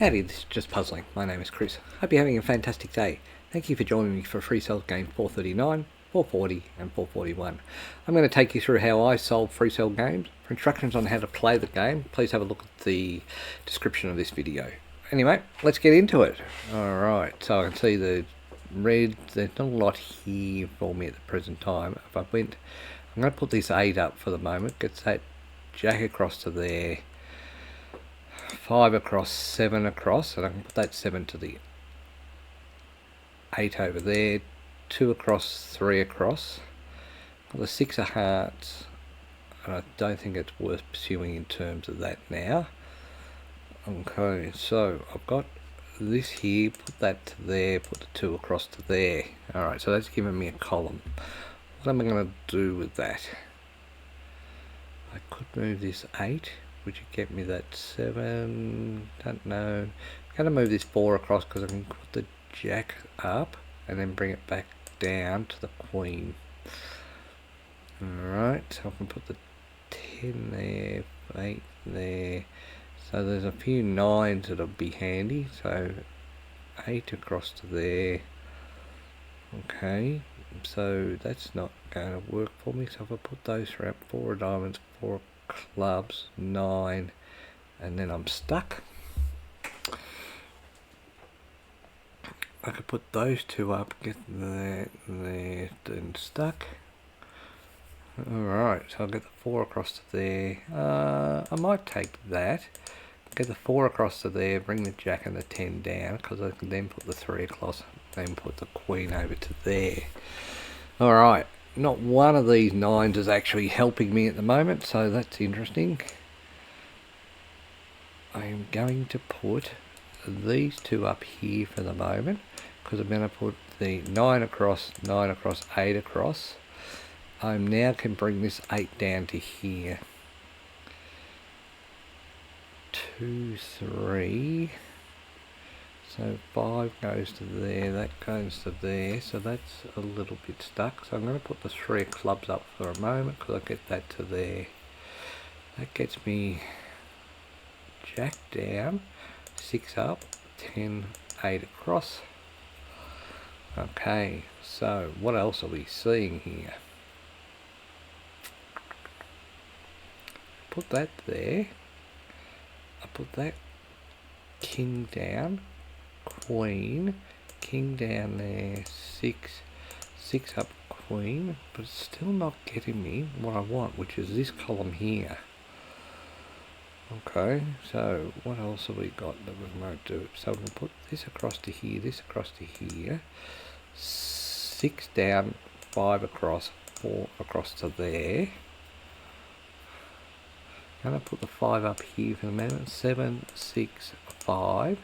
Howdy, this is Just Puzzling. My name is Chris. Hope you're having a fantastic day. Thank you for joining me for Freecell Games 439, 440 and 441. I'm going to take you through how I solve Freecell Games. For instructions on how to play the game, please have a look at the description of this video. Anyway, let's get into it. Alright, so I can see the red, there's not a lot here for me at the present time. I'm going to put this 8 up for the moment, gets that jack across to there. 5 across, 7 across, and I can put that 7 to the 8 over there, 2 across, 3 across. Got the 6 of hearts, and I don't think it's worth pursuing in terms of that now. Okay, so I've got this here, put that to there, put the 2 across to there. Alright, so that's given me a column. What am I going to do with that? I could move this 8. Would you get me that 7? Don't know. I'm going to move this 4 across because I can put the jack up and then bring it back down to the queen. Alright, so I can put the 10 there, 8 there. So there's a few 9s that'll be handy. So 8 across to there. Okay, so that's not going to work for me. So if I put those throughout, 4 of diamonds, 4 clubs, 9, and then I'm stuck. I could put those 2 up, get there, then stuck. Alright, so I'll get the 4 across to there. I might take that, get the 4 across to there, bring the jack and the 10 down, because I can then put the 3 across, then put the queen over to there. Alright. Not one of these 9s is actually helping me at the moment, so that's interesting. I am going to put these 2 up here for the moment, because I'm going to put the 9 across, 8 across. I now can bring this 8 down to here. 2, 3. So 5 goes to there, that goes to there, so that's a little bit stuck. So I'm going to put the 3 clubs up for a moment because I get that to there. That gets me jack down, 6 up, 10, 8 across. Okay, so what else are we seeing here? Put that there. I put that king down. Queen, king down there, 6 up queen, but it's still not getting me what I want, which is this column here. Okay, so what else have we got that we might do? So we'll put this across to here, this across to here, 6 down, 5 across, 4 across to there. I'm going to put the 5 up here for the moment, 7, 6, 5.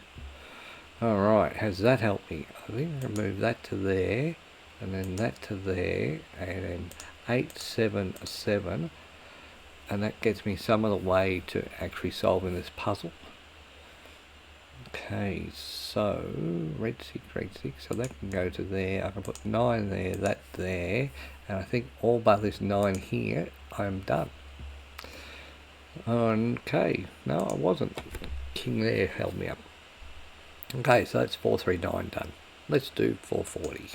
Alright, has that helped me? I think I can move that to there, and then that to there, and then 8, 7, 7, and that gets me some of the way to actually solving this puzzle. Okay, so red 6, so that can go to there. I can put 9 there, that there, and I think all but this 9 here, I'm done. Okay, no I wasn't. King there held me up. Okay, so that's 439 done. Let's do 440.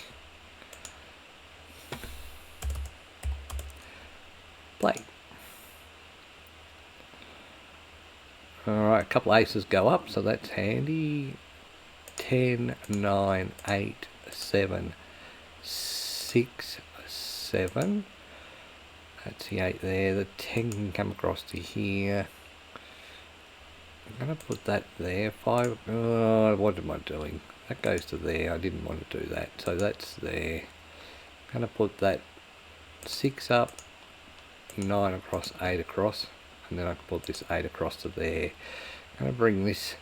Play. Alright, a couple aces go up, so that's handy. 10, 9, 8, 7, 6, 7. That's the 8 there. The 10 can come across to here. I'm going to put that there. 5. Oh, what am I doing? That goes to there. I didn't want to do that. So that's there. I'm going to put that 6 up, 9 across, 8 across. And then I can put this 8 across to there. I'm going to bring this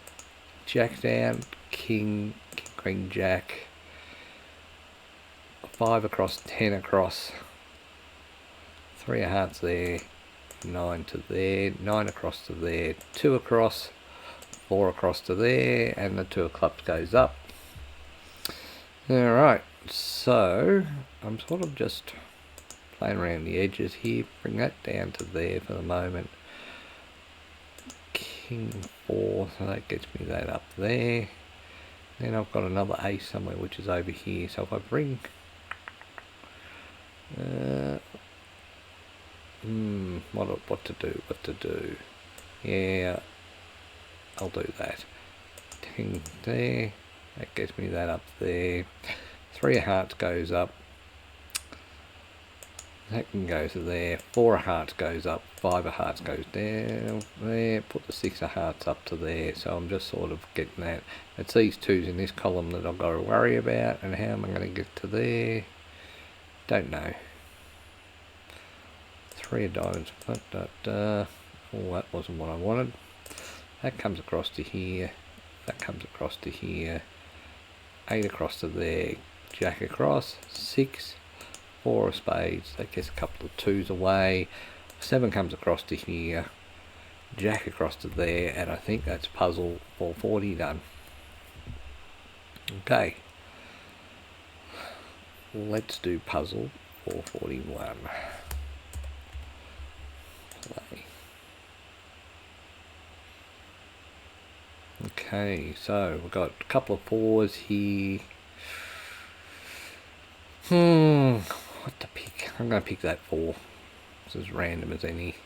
jack down. King, queen, jack. 5 across, 10 across. 3 of hearts there. 9 to there, 9 across to there, 2 across, 4 across to there, and the 2 of clubs goes up. Alright, so I'm sort of just playing around the edges here, bring that down to there for the moment. king 4, so that gets me that up there. Then I've got another ace somewhere which is over here, so if I bring what to do, yeah, I'll do that. King there, that gets me that up there. 3 of hearts goes up, that can go to there. 4 of hearts goes up, 5 of hearts goes down there. Put the 6 of hearts up to there. So I'm just sort of getting that. It's these 2s in this column that I've got to worry about, and how am I going to get to there? Don't know. 3 of diamonds. Oh, that wasn't what I wanted. That comes across to here. That comes across to here. 8 across to there. Jack across. 6. 4 of spades, that gets a couple of 2s away. 7 comes across to here, Jack across to there, and I think that's puzzle 440 done. Okay, let's do puzzle 441. Play. Okay, so we've got a couple of 4s here. What to pick? I'm going to pick that 4. It's as random as any.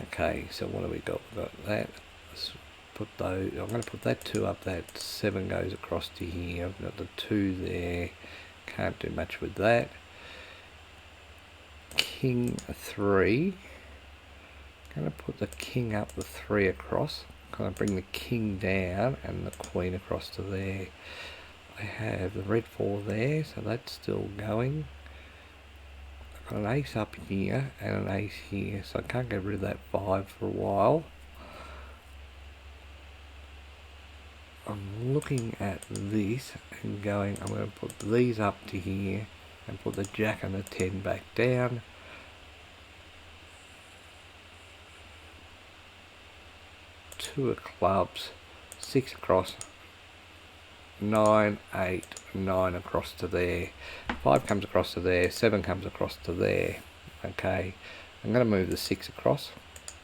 Okay, so what have we got? We've got that. Let's put those. I'm going to put that 2 up. That 7 goes across to here. I've got the 2 there. Can't do much with that. King 3. I'm going to put the king up, the 3 across. I'm going to bring the king down and the queen across to there. I have the red 4 there, so that's still going. I've got an ace up here and an ace here, so I can't get rid of that 5 for a while. I'm looking at this and going, I'm going to put these up to here and put the jack and the 10 back down. Two of clubs, 6 across. 9, 8, 9 across to there. 5 comes across to there. 7 comes across to there. Okay, I'm going to move the 6 across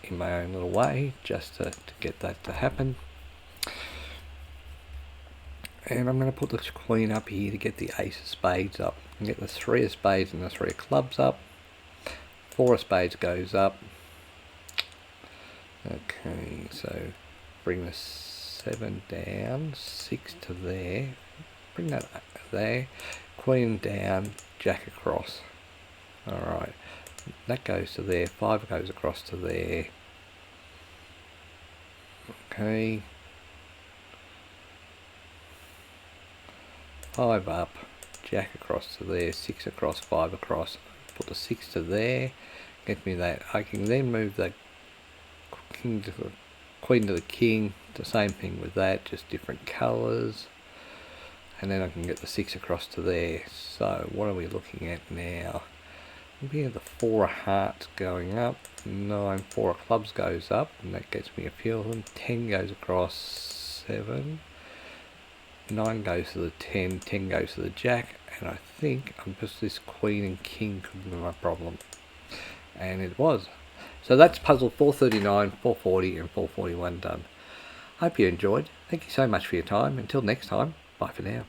in my own little way just to get that to happen. And I'm going to put the queen up here to get the ace of spades up. And get the 3 of spades and the 3 of clubs up. 4 of spades goes up. Okay, so bring the 7 down, 6 to there, bring that there, queen down, jack across. Alright, that goes to there, 5 goes across to there. Okay, 5 up, jack across to there, 6 across, 5 across, put the 6 to there, get me that. I can then move the king to the queen to the king, the same thing with that, just different colours, and then I can get the 6 across to there. So what are we looking at now? We have the 4 of hearts going up, 9, 4 of clubs goes up, and that gets me a few of them. 10 goes across, 7, 9 goes to the 10, 10 goes to the jack, and I think I'm just this queen and king could be my problem, and it was. So that's puzzle 439, 440 and 441 done. Hope you enjoyed. Thank you so much for your time. Until next time, bye for now.